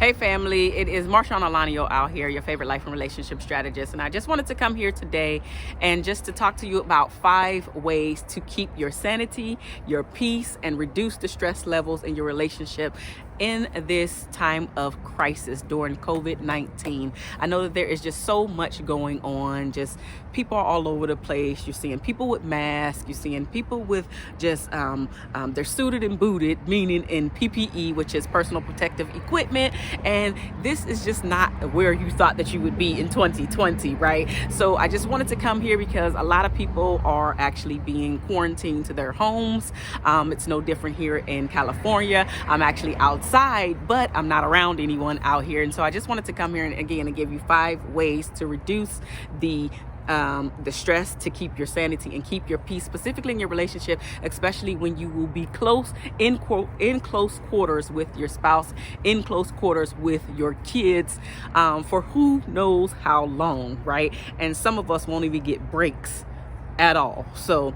Hey family, it is MarshaunO out here, your favorite life and relationship strategist. And I just wanted to come here today and just to talk to you about 5 ways to keep your sanity, your peace, and reduce the stress levels in your relationship in this time of crisis during COVID-19. I know that there is just so much going on. Just people are all over the place. You're seeing people with masks. You're seeing people with just they're suited and booted, meaning in PPE, which is personal protective equipment. And this is just not where you thought that you would be in 2020, right? So I just wanted to come here because a lot of people are actually being quarantined to their homes. It's no different here in California. I'm actually outside, but I'm not around anyone out here. And so I just wanted to come here and give you 5 ways to reduce the stress, to keep your sanity and keep your peace, specifically in your relationship, especially when you will be in close quarters with your spouse, in close quarters with your kids, for who knows how long, right? And some of us won't even get breaks at all. So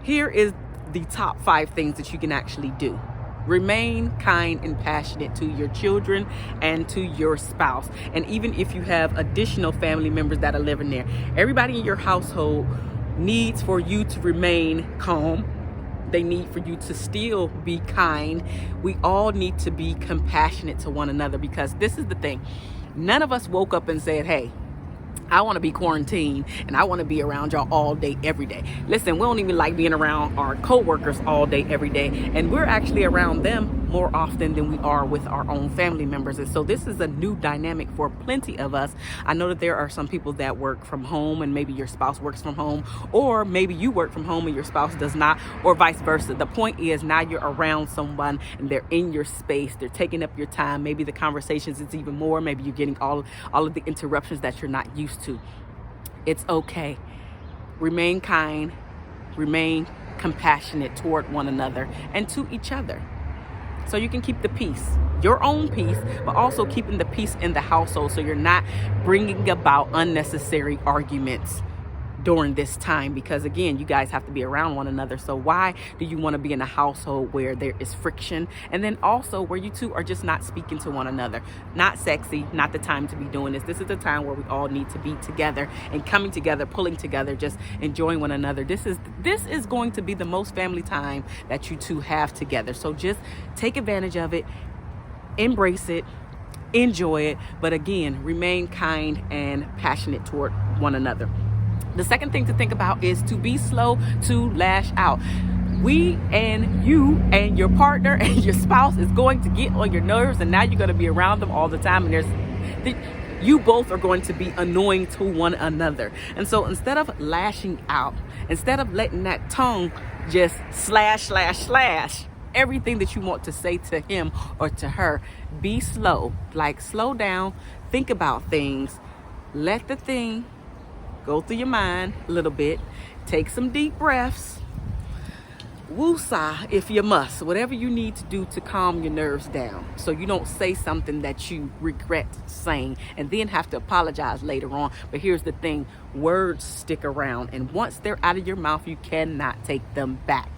here is the top 5 things that you can actually do. Remain kind and passionate to your children and to your spouse. And even if you have additional family members that are living there, everybody in your household needs for you to remain calm. They need for you to still be kind. We all need to be compassionate to one another, because this is the thing. None of us woke up and said, hey, I want to be quarantined and I want to be around y'all all day, every day. Listen, we don't even like being around our coworkers all day, every day. And we're actually around them more often than we are with our own family members. And so this is a new dynamic for plenty of us. I know that there are some people that work from home, and maybe your spouse works from home, or maybe you work from home and your spouse does not, or vice versa. The point is, now you're around someone and they're in your space. They're taking up your time. Maybe the conversations is even more. Maybe you're getting all of the interruptions that you're not used to. It's okay. Remain kind, remain compassionate toward one another and to each other, so you can keep the peace, your own peace, but also keeping the peace in the household, so you're not bringing about unnecessary arguments during this time. Because again, you guys have to be around one another. So why do you want to be in a household where there is friction, and then also where you two are just not speaking to one another? Not sexy, not the time to be doing this. This is the time where we all need to be together and coming together, pulling together, just enjoying one another. This is going to be the most family time that you two have together. So just take advantage of it, embrace it, enjoy it, but again, remain kind and passionate toward one another. The second thing to think about is to be slow to lash out. We and you and your partner and your spouse is going to get on your nerves, and now you're going to be around them all the time, and you both are going to be annoying to one another. And so instead of lashing out, instead of letting that tongue just slash everything that you want to say to him or to her, be slow. Like, slow down, think about things, let the thing go through your mind a little bit, take some deep breaths, woosah if you must, whatever you need to do to calm your nerves down, so you don't say something that you regret saying and then have to apologize later on. But here's the thing, words stick around, and once they're out of your mouth, you cannot take them back.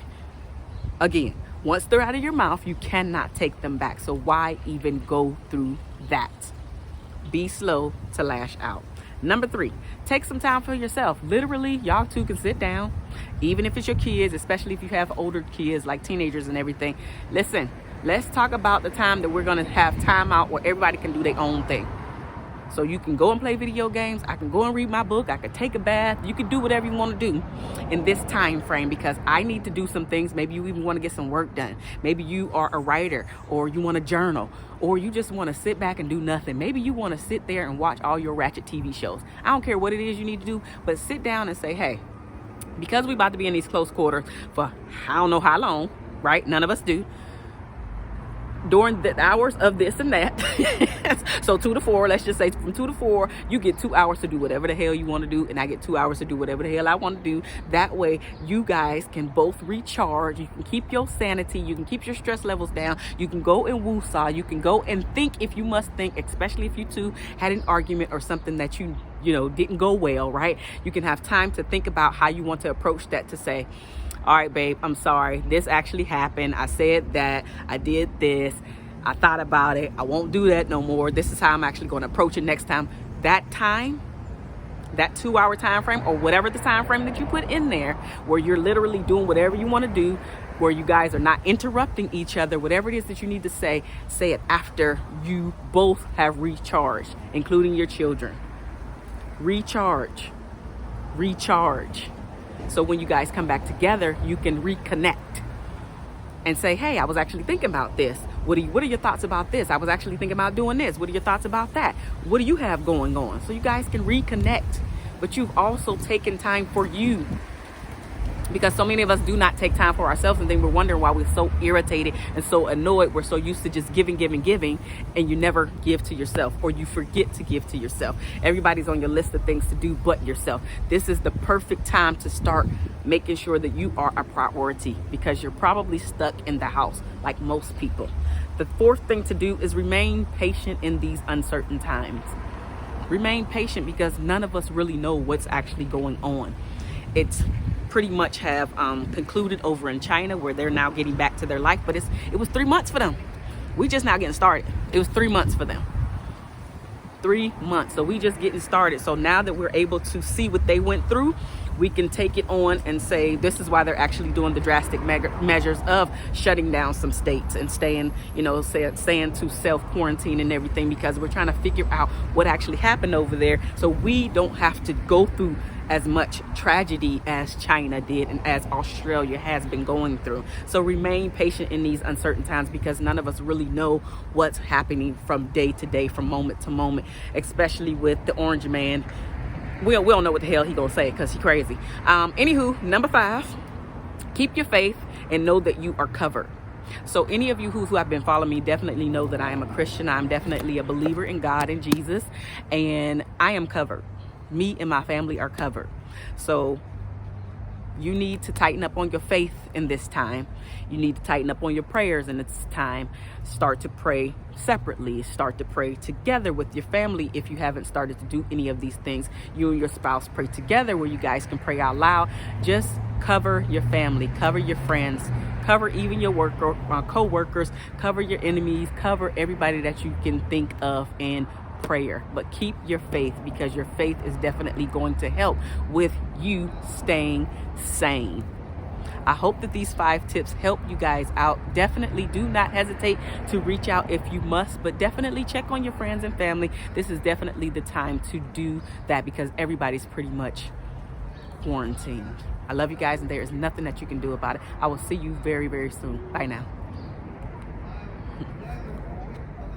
Again, once they're out of your mouth, you cannot take them back. So why even go through that? Be slow to lash out. Number 3, take some time for yourself. Literally, y'all two can sit down, even if it's your kids, especially if you have older kids like teenagers and everything. Listen, let's talk about the time that we're going to have time out where everybody can do their own thing. So you can go and play video games. I can go and read my book. I can take a bath. You can do whatever you want to do in this time frame, because I need to do some things. Maybe you even want to get some work done. Maybe you are a writer, or you want to journal, or you just want to sit back and do nothing. Maybe you want to sit there and watch all your ratchet TV shows. I don't care what it is you need to do, but sit down and say, hey, because we're about to be in these close quarters for I don't know how long, right? None of us do. During the hours of this and that. So 2 to 4, let's just say from 2 to 4, you get 2 hours to do whatever the hell you want to do, and I get 2 hours to do whatever the hell I want to do. That way you guys can both recharge. You can keep your sanity. You can keep your stress levels down. You can go and woosah. You can go and think if you must think, especially if you two had an argument or something that you didn't go well, right? You can have time to think about how you want to approach that, to say, all right, babe, I'm sorry. This actually happened. I said that. I did this. I thought about it. I won't do that no more. This is how I'm actually going to approach it next time. That time, that 2-hour time frame, or whatever the time frame that you put in there, where you're literally doing whatever you want to do, where you guys are not interrupting each other, whatever it is that you need to say it after you both have recharged, including your children. Recharge. So when you guys come back together, you can reconnect and say, hey, I was actually thinking about this. What are your thoughts about this? I was actually thinking about doing this. What are your thoughts about that? What do you have going on? So you guys can reconnect, but you've also taken time for you, because so many of us do not take time for ourselves, and then we're wondering why we're so irritated and so annoyed. We're so used to just giving, and you never give to yourself, or you forget to give to yourself. Everybody's on your list of things to do but yourself. This is the perfect time to start making sure that you are a priority, because you're probably stuck in the house like most people. The fourth thing to do is remain patient in these uncertain times. Remain patient, because none of us really know what's actually going on. It's pretty much have concluded over in China, where they're now getting back to their life, but it was 3 months for them. We just now getting started. It was 3 months for them. 3 months. So we just getting started. So now that we're able to see what they went through, we can take it on and say this is why they're actually doing the drastic measures of shutting down some states and staying to self-quarantine and everything, because we're trying to figure out what actually happened over there, so we don't have to go through as much tragedy as China did and as Australia has been going through. So remain patient in these uncertain times, because none of us really know what's happening from day to day, from moment to moment, especially with the orange man. We don't know what the hell he gonna say, because he's crazy. Anywho, number 5, keep your faith and know that you are covered. So any of you who have been following me definitely know that I am a Christian. I'm definitely a believer in God and Jesus, and I am covered. Me and my family are covered. So you need to tighten up on your faith in this time. You need to tighten up on your prayers in this time. Start to pray separately. Start to pray together with your family if you haven't started to do any of these things. You and your spouse pray together, where you guys can pray out loud. Just cover your family, cover your friends, cover even your co-workers, cover your enemies, cover everybody that you can think of in prayer. But keep your faith, because your faith is definitely going to help with you staying sane. I hope that these 5 tips help you guys out. Definitely do not hesitate to reach out if you must, but definitely check on your friends and family. This is definitely the time to do that, because everybody's pretty much quarantined. I love you guys, and there is nothing that you can do about it. I will see you very, very soon. Bye now.